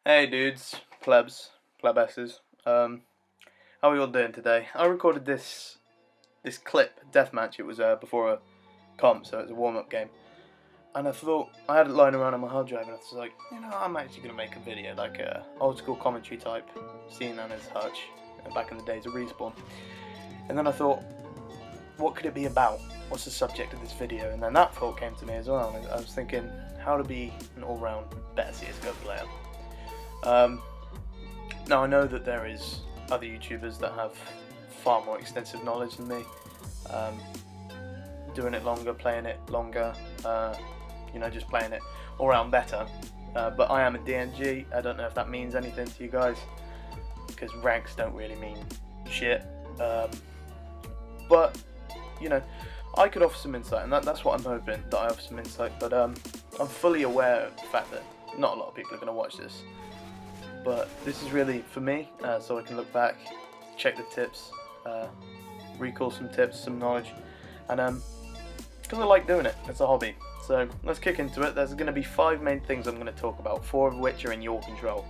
Hey dudes, plebesses. How are you all doing today? I recorded this clip, deathmatch. It was before a comp, so it's a warm-up game. And I thought, I had it lying around on my hard drive, and I was like, I'm actually gonna make a video, like a old school commentary type, seeing Anna's Hutch, back in the days of Respawn. And then I thought, what could it be about? What's the subject of this video? And then that thought came to me as well. And I was thinking, how to be an all-round better CS:GO player. Now I know that there is other YouTubers that have far more extensive knowledge than me, doing it longer, playing it longer, just playing it all round better. But I am a DNG. I don't know if that means anything to you guys, because ranks don't really mean shit. But I could offer some insight, and that's what I'm hoping, that I offer some insight. But I'm fully aware of the fact that not a lot of people are going to watch this. But this is really for me, so I can look back, check the tips, recall some tips, some knowledge, and because I like doing it, it's a hobby. So let's kick into it. There's going to be 5 main things I'm going to talk about, 4 of which are in your control.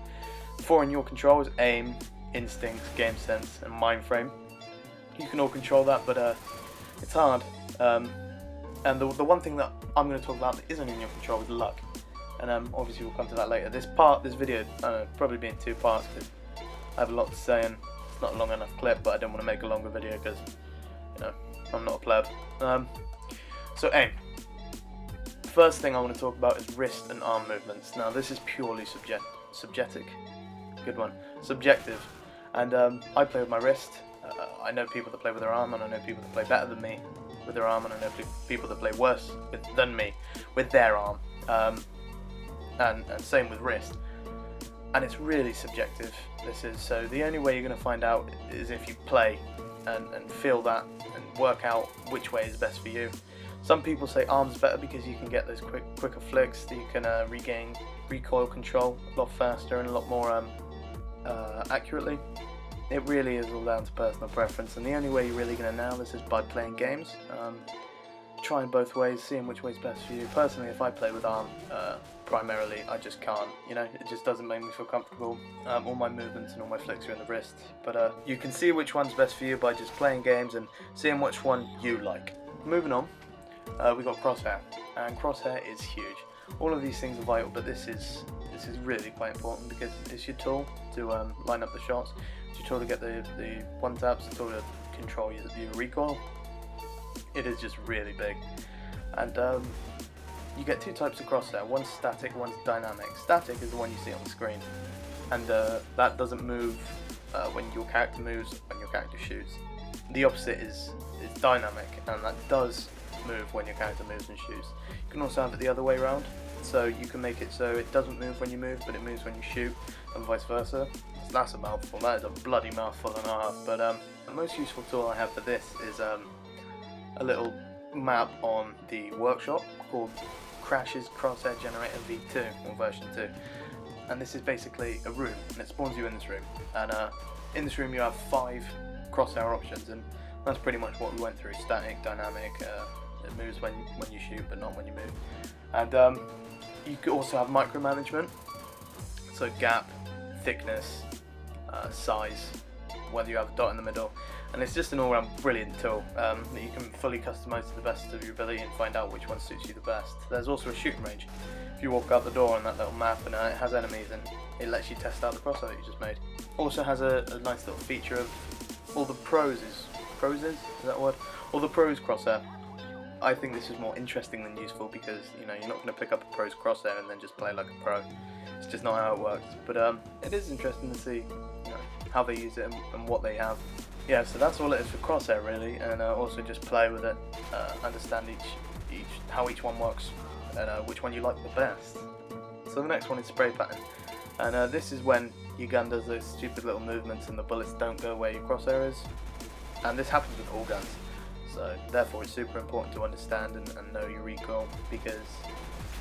4 in your control is aim, instinct, game sense, and mind frame. You can all control that, but it's hard. And the one thing that I'm going to talk about that isn't in your control is luck. And obviously we'll come to that later. This video, probably be in 2 parts because I have a lot to say and it's not a long enough clip, but I don't want to make a longer video because, I'm not a pleb. So aim. First thing I want to talk about is wrist and arm movements. Now this is purely subjective. Good one. Subjective. And I play with my wrist. I know people that play with their arm, and I know people that play better than me with their arm, and I know people that play worse than me with their arm. And same with wrist, and it's really subjective. So the only way you're going to find out is if you play and feel that and work out which way is best for you. Some people say arm's better because you can get those quicker flicks, that you can regain recoil control a lot faster and a lot more accurately. It really is all down to personal preference, and the only way you're really going to nail this is by playing games, trying both ways, seeing which way's best for you. Personally, if I play with arm primarily, I just can't, it just doesn't make me feel comfortable. All my movements and all my flicks are in the wrist, but you can see which one's best for you by just playing games and seeing which one you like. Moving on, we got crosshair, and crosshair is huge. All of these things are vital, but this is really quite important because it's your tool to line up the shots. It's your tool to get the one taps, it's a tool to control your recoil. It is just really big, and you get 2 types of crosshair. One's static, one's dynamic. Static is the one you see on the screen, and that doesn't move when your character moves, when your character shoots. The opposite is dynamic, and that does move when your character moves and shoots. You can also have it the other way around, so you can make it so it doesn't move when you move, but it moves when you shoot, and vice versa. So that's a mouthful. That is a bloody mouthful and a half. But the most useful tool I have for this is a little map on the workshop called crashz Crosshair Generator V2 or version 2, and this is basically a room, and it spawns you in this room, and in this room you have 5 crosshair options, and that's pretty much what we went through: static, dynamic, it moves when you shoot but not when you move, and you could also have micromanagement, so gap, thickness, size, whether you have a dot in the middle. And it's just an all-round brilliant tool that you can fully customise to the best of your ability and find out which one suits you the best. There's also a shooting range. If you walk out the door on that little map, and it has enemies, and it lets you test out the crosshair that you just made. Also has a nice little feature of all the pros is that a word? All the pros crosshair. I think this is more interesting than useful because you're not going to pick up a pro's crosshair and then just play like a pro. It's just not how it works. But it is interesting to see how they use it and what they have. Yeah, so that's all it is for crosshair really, and also just play with it, understand how each one works, and which one you like the best. So the next one is spray pattern, and this is when your gun does those stupid little movements and the bullets don't go where your crosshair is, and this happens with all guns. So therefore it's super important to understand and know your recoil, because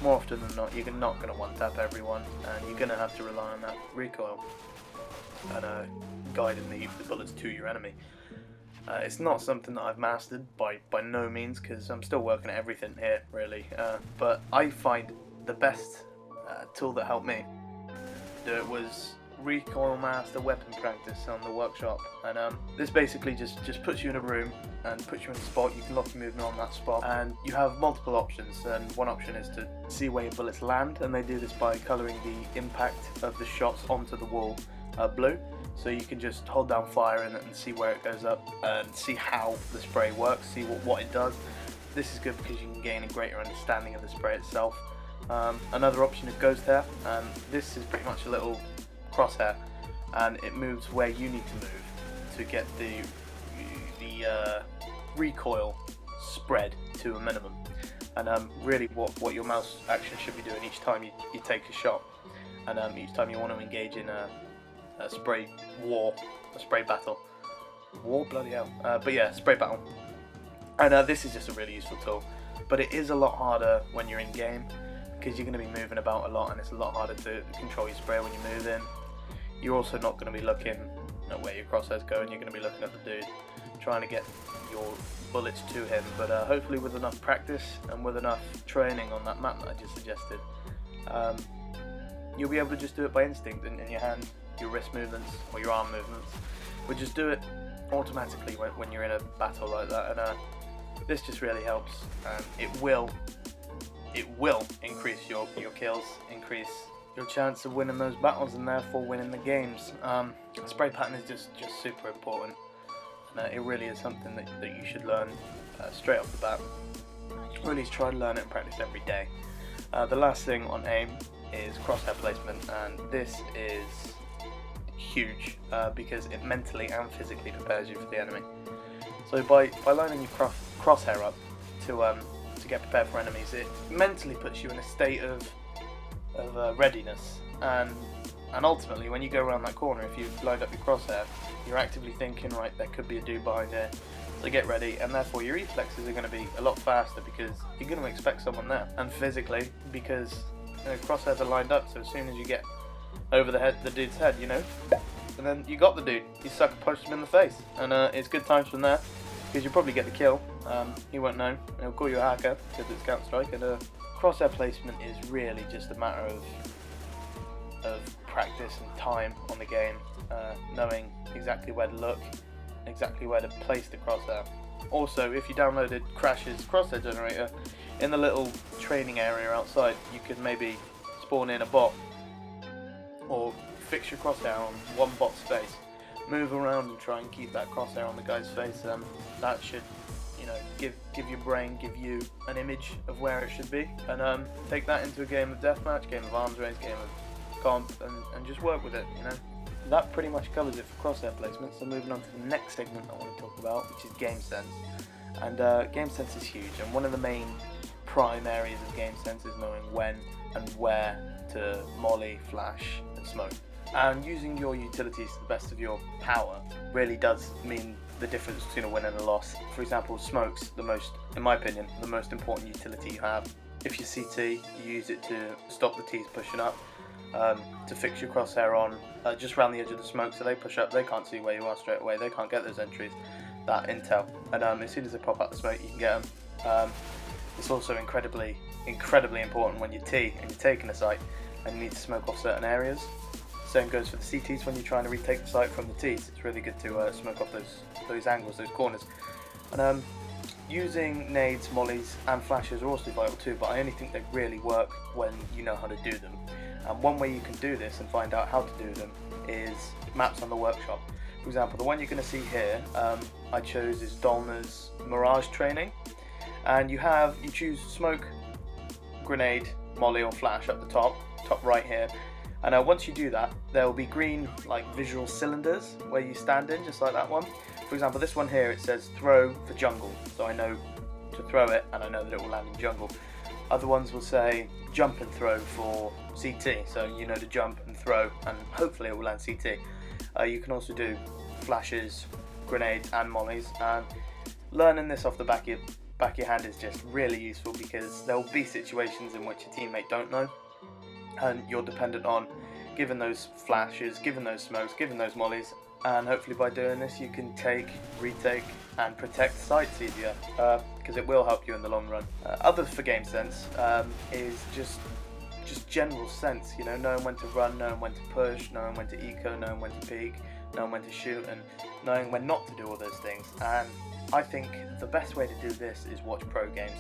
more often than not you're not going to one-tap everyone, and you're going to have to rely on that recoil and guiding the bullets to your enemy. It's not something that I've mastered by no means, because I'm still working at everything here really, but I find the best tool that helped me to do it was Recoil Master Weapon Practice on the workshop, and this basically just puts you in a room and puts you in a spot. You can lock your movement on that spot, and you have multiple options, and one option is to see where your bullets land, and they do this by colouring the impact of the shots onto the wall blue. So you can just hold down fire and see where it goes up and see how the spray works, see what it does. This is good because you can gain a greater understanding of the spray itself. Another option is Ghost Hair, and this is pretty much a little crosshair, and it moves where you need to move to get the recoil spread to a minimum. And really what your mouse action should be doing each time you take a shot, and each time you want to engage in a spray battle. Bloody hell. But yeah, spray battle. And this is just a really useful tool, but it is a lot harder when you're in game because you're going to be moving about a lot, and it's a lot harder to control your spray when you move in. You're also not going to be looking at where your crosshairs go, and you're going to be looking at the dude, trying to get your bullets to him. But hopefully with enough practice and with enough training on that map that I just suggested, you'll be able to just do it by instinct in your hand, your wrist movements or your arm movements. But just do it automatically when you're in a battle like that, and this just really helps. It will increase your kills, increase your chance of winning those battles, and therefore winning the games. Spray pattern is just super important, and it really is something that you should learn straight off the bat. Really try to learn it and practice every day. The last thing on aim is crosshair placement, and this is huge because it mentally and physically prepares you for the enemy. So by lining your crosshair up to get prepared for enemies, it mentally puts you in a state of readiness, and ultimately when you go around that corner, if you've lined up your crosshair, you're actively thinking, right, there could be a dude behind there, so get ready, and therefore your reflexes are going to be a lot faster because you're going to expect someone there, and physically because crosshairs are lined up, so as soon as you get over the dude's head, and then you got the dude, you sucker punched him in the face, and it's good times from there because you'll probably get the kill. He won't know, he'll call you a hacker because it's Counter-Strike, and crosshair placement is really just a matter of practice and time on the game, knowing exactly where to look, exactly where to place the crosshair. Also, if you downloaded crashz Crosshair Generator, in the little training area outside, you could maybe spawn in a bot or fix your crosshair on one bot's face, move around and try and keep that crosshair on the guy's face. That should, give your brain, give you an image of where it should be, and take that into a game of deathmatch, game of arms race, game of comp, and just work with it. That pretty much covers it for crosshair placement. So moving on to the next segment I want to talk about, which is game sense. And game sense is huge, and one of the main prime areas of game sense is knowing when and where to molly, flash, and smoke. And using your utilities to the best of your power really does mean the difference between a win and a loss. For example, smoke's in my opinion, the most important utility you have. If you're CT, you use it to stop the T's pushing up, to fix your crosshair on just around the edge of the smoke, so they push up, they can't see where you are straight away, they can't get those entries, that intel, and as soon as they pop out the smoke, you can get them. It's also incredibly important when you're T and you're taking a site and you need to smoke off certain areas. Same goes for the CTs when you're trying to retake the site from the Ts. It's really good to smoke off those angles, those corners. And using nades, mollies and flashes are also vital too, but I only think they really work when you know how to do them. And one way you can do this and find out how to do them is maps on the workshop. For example, the one you're going to see here, I chose is Dolnma's Mirage Training, and you choose smoke, grenade, molly or flash up the top right here. And once you do that, there will be green visual cylinders where you stand in, just like that one. For example, this one here, it says throw for jungle, so I know to throw it and I know that it will land in jungle. Other ones will say jump and throw for CT, so you know to jump and throw, and hopefully it will land CT. You can also do flashes, grenades and mollies, and learning this off the back of your hand is just really useful because there will be situations in which your teammate don't know, and you're dependent on giving those flashes, giving those smokes, giving those mollies, and hopefully by doing this you can take, retake and protect sites easier, because it will help you in the long run. Other for game sense is just just general sense, you know, knowing when to run, knowing when to push, knowing when to eco, knowing when to peek, knowing when to shoot, and knowing when not to do all those things. And I think the best way to do this is watch pro games.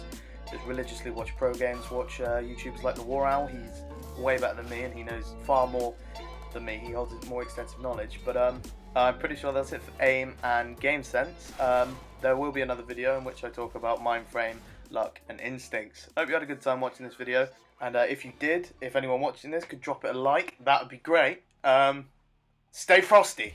Just religiously watch pro games, watch YouTubers like the War Owl. He's way better than me and he knows far more than me. He holds more extensive knowledge. But I'm pretty sure that's it for aim and game sense. There will be another video in which I talk about mind frame, luck and instincts. I hope you had a good time watching this video. And if you did, if anyone watching this could drop it a like, that would be great. Stay frosty.